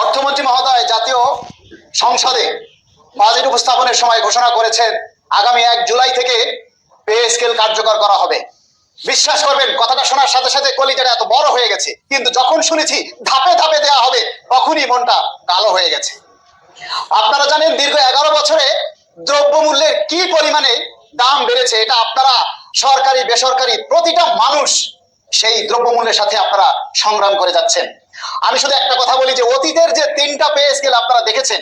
অর্থমন্ত্রী মহোদয় জাতীয় সংসদে বাজেট উপস্থাপনের সময় ঘোষণা করেছেন আগামী 1 জুলাই থেকে পে স্কেল কার্যকর করা হবে। বিশ্বাস করবেন, কথাটা শোনার সাথে সাথে কলিজাটা এত বড় হয়ে গেছে, কিন্তু যখন শুনেছি ধাপে ধাপে দেওয়া হবে তখনই মনটা কালো হয়ে গেছে। আপনারা জানেন দীর্ঘ 11 বছরে দ্রব্যমূল্যের কি পরিমাণে দাম বেড়েছে, এটা আপনারা সরকারি বেসরকারি প্রতিটা মানুষ সেই দ্রব্যমূল্যের সাথে আপনারা সংগ্রাম করে যাচ্ছেন। আমি শুধু একটা কথা বলি যে অতীতের যে 3টা পে স্কেল আপনারা দেখেছেন,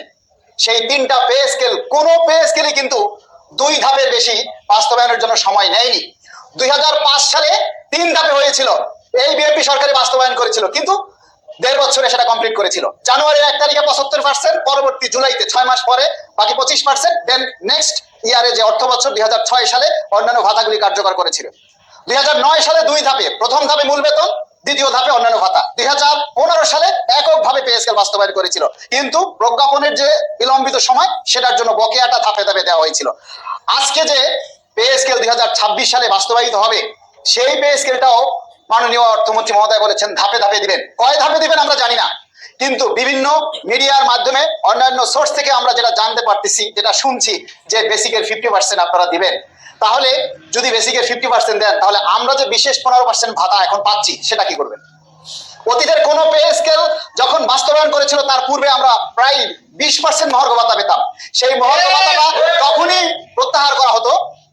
সেই 3টা পে স্কেল কোনো পে স্কেলই কিন্তু 2 ধাপের বেশি বাস্তবায়নের জন্য সময় নেয়নি। 2005 সালে 3 ধাপে হয়েছিল, এই বিএনপি সরকারি বাস্তবায়ন করেছিল, কিন্তু 1.5 বছরে সেটা কমপ্লিট করেছিল। জানুয়ারির 1 তারিখে 75%, পরবর্তী জুলাইতে 6 মাস পরে বাকি 25%, দেন নেক্সট ইয়ারে যে অর্থ বছর 2006 সালে অন্যান্য ভাতাগুলি কার্যকর করেছিল। 2009 সালে 2 ধাপে, প্রথম ধাপে মূল বেতন, দ্বিতীয় ধাপে অন্যান্য ভাতা। 2015 সালে এককভাবে পে স্কেল বাস্তবায়ন করেছিল, কিন্তু প্রজ্ঞাপনের যে বিলম্বিত সময় সেটার জন্য বকেয়াটা ধাপে ধাপে দেওয়া হয়েছিল। আজকে যে পে স্কেল 2026 সালে বাস্তবায়িত হবে, সেই পে স্কেলটাও মাননীয় অর্থমন্ত্রী মহোদয় বলেছেন ধাপে ধাপে দিবেন। কয় ধাপে দিবেন আমরা জানি না, কিন্তু বিভিন্ন মিডিয়ার মাধ্যমে অন্যান্য সোর্স থেকে আমরা যেটা জানতে পারতেছি, যেটা শুনছি যে বেসিকের 50% আপনারা দিবেন। তাহলে যদি বেসিকের 50% দেন, তাহলে আমরা যে বিশেষ 15% ভাতা এখন পাচ্ছি সেটা কি করবেন? অতীতের কোন পে স্কেল যখন বাস্তবায়ন করেছিল তার পূর্বে আমরা প্রায় 20% মহার্ঘ ভাতা পেতাম। সেই মহার্ঘ ভাতাটা তখনই প্রত্যাহার করা হতো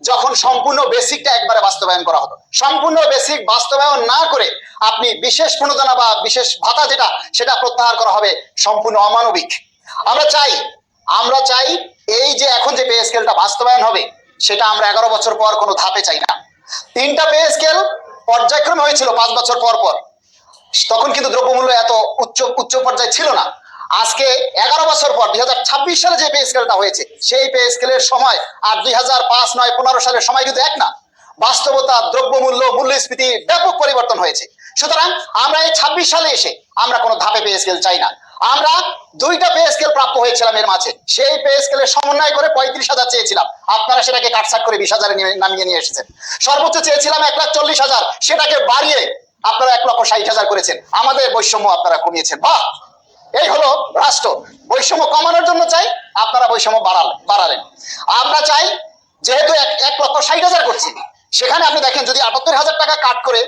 যখন সম্পূর্ণ বেসিকটা একবারে বাস্তবায়ন করা হতো। সম্পূর্ণ বেসিক বাস্তবায়ন না করে আপনি বিশেষ প্রণোদনা বা বিশেষ ভাতা যেটা, সেটা প্রত্যাহার করা হবে সম্পূর্ণ অমানবিক। আমরা চাই এই যে এখন যে পে স্কেলটা বাস্তবায়ন হবে, সেটা আমরা 11 বছর পর কোনো ধাপে চাই না। 3টা পে স্কেল পর্যায়ক্রমে হয়েছিল 5 বছর পর পর, তখন কিন্তু দ্রব্যমূল্য এত উচ্চ পর্যায়ে ছিল না। আজকে 11 বছর পর 2026 সালে যে পে স্কেলটা হয়েছে, সেই পে স্কেলের সময় আর 2005, 9, 15 সালের সময় কিন্তু এক না। বাস্তবতা, দ্রব্যমূল্য, মূল্যস্ফীতি ব্যাপক পরিবর্তন হয়েছে। সুতরাং আমরা এই 26 সালে এসে আমরা কোনো ধাপে পে স্কেল চাই না। আমরা 2টা পে স্কেল প্রাপ্য হয়েছিলাম এর মাঝে, সেই পে স্কেলের সমন্বয় করে 35,000 চেয়েছিলাম, আপনারা সেটাকে কাটছাট করে 20,000 নামিয়ে নিয়ে এসেছেন। সর্বোচ্চ চেয়েছিলাম 1,40,000, সেটাকে বাড়িয়ে আপনারা 1,60,000 করেছেন। আমাদের বৈষম্য আপনারা কমিয়েছেন। বাহ, এই হলো রাষ্ট্র। বৈষম্য কমানোর জন্য চাই, আপনারা বৈষম্য বাড়ালেন। আমরা চাই যেহেতু 1,60,000 করছি, সেখানে আপনি দেখেন যদি 78,000 টাকা কাট করে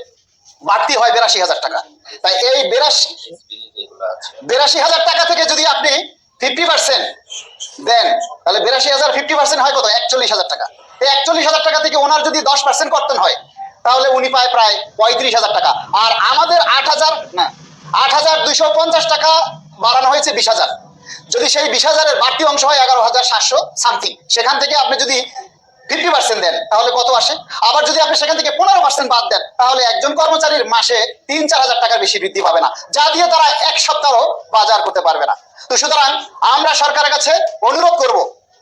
বাড়তি হয় 82,000 টাকা, তাই এই 82,000 টাকা থেকে যদি আপনি 50% দেন, তাহলে 82,000 50% হয় কত? 41,000 টাকা। এই 41,000 টাকা থেকে ওনার যদি 10% করতেন হয়, তাহলে উনি পায় প্রায় 35,000 টাকা। আর আমাদের 8,250 টাকা বাড়ানো হয়েছে 20,000। যদি সেই 20,000 এর বাড়তি অংশ হয় 11,700 সামথিং, সেখান থেকে আপনি যদি 50% দেন তাহলে কত আসে? আবার যদি আপনি সেখান থেকে 15% বাদ দেন, তাহলে একজন কর্মচারীর মাসে 3-4 হাজার টাকার বেশি বৃদ্ধি পাবে না, যা দিয়ে তারা 1 সপ্তাহও বাজার করতে পারবে না। তো সুতরাং আমরা সরকারের কাছে অনুরোধ করব,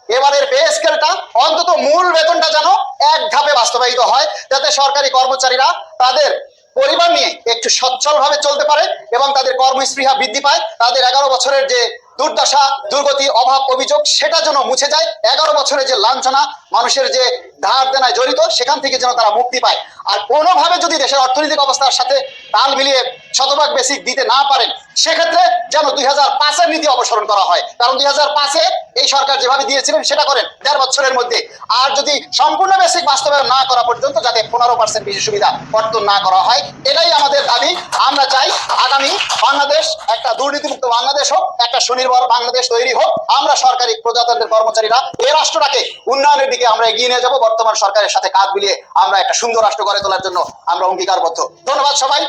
এবারের পে স্কেলটা অন্তত মূল বেতনটা যেন এক ধাপে বাস্তবায়িত হয়, যাতে সরকারি কর্মচারীরা তাদের পরিবার নিয়ে একটু সচ্ছলভাবে চলতে পারে এবং তাদের কর্মস্পৃহা বৃদ্ধি পায়। তাদের 11 বছরের যে দুর্দশা, দুর্গতি, অভাব, অভিযোগ সেটা যেন মুছে যায়। 11 বছরে যে লাঞ্ছনা, মানুষের যে ধার দেনায় জড়িত, সেখান থেকে যেন তারা মুক্তি পায়। আর কোনোভাবে যদি দেশের অর্থনৈতিক অবস্থার সাথে তাল মিলিয়ে শতভাগ বেসিক দিতে না পারেন, সেক্ষেত্রে যেন 2005-এর নীতি অপসারণ করা হয়। কারণ 2005-এ এই সরকার যেভাবে দিয়েছিলেন সেটা করেন 1.5 বছরের মধ্যে। আর যদি সম্পূর্ণ বেসিক বাস্তবায়ন না করা পর্যন্ত যাতে 15% বেশি সুবিধা কর্তন না করা হয়, এটাই আমাদের দাবি। আমরা চাই আগামী বাংলাদেশ একটা দুর্নীতিমুক্ত বাংলাদেশ হোক, একটা স্বনির্ভর বাংলাদেশ তৈরি হোক। আমরা সরকারি প্রজাতন্ত্রের কর্মচারীরা এই রাষ্ট্রটাকে উন্নয়নের দিকে আমরা এগিয়ে নিয়ে যাব। বর্তমান সরকারের সাথে কাঁধ মিলিয়ে আমরা একটা সুন্দর রাষ্ট্র গড়ে তোলার জন্য আমরা অঙ্গীকারবদ্ধ। ধন্যবাদ সবাই।